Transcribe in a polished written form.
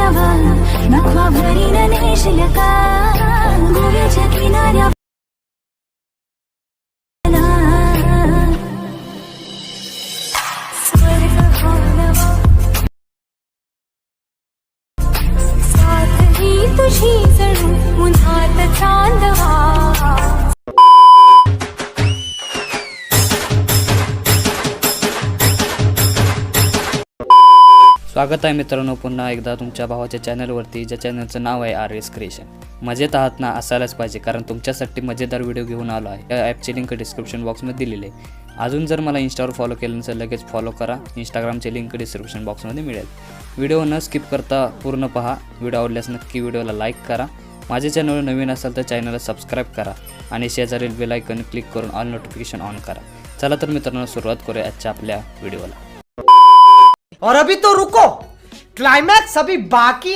किनाऱ्यावर नखवा भरीन नेशल का गोव्याच्या किनाऱ्यावर स्वर्ग होलवा साथ ही तुझी जणू उन्हात चांदवा. स्वागत आहे मित्रांनो पुन्हा एकदा तुमच्या भावाच्या चॅनलवरती, ज्या चॅनलचं नाव आहे RS क्रिएशन. मजेत आहात ना? असायलाच पाहिजे, कारण तुमच्यासाठी मजेदार व्हिडिओ घेऊन आलो आहे. या ॲपची लिंक डिस्क्रिप्शन बॉक्समध्ये दिलेली आहे. अजून जर मला इंस्टावर फॉलो केलं नसेल लगेच फॉलो करा. इंस्टाग्रामची लिंक डिस्क्रिप्शन बॉक्समध्ये मिळेल. व्हिडिओ न स्किप करता पूर्ण पहा. व्हिडिओ आवडल्यास नक्की व्हिडिओला लाईक करा. माझ्या चॅनलवर नवीन असाल तर चॅनलला सबस्क्राईब करा आणि शेजारील बेल आयकॉन क्लिक करून ऑल नोटिफिकेशन ऑन करा. चला तर मित्रांनो सुरुवात करूया आजच्या आपल्या व्हिडिओला. और अभी तो रुको, क्लाइमैक्स अभी बाकी.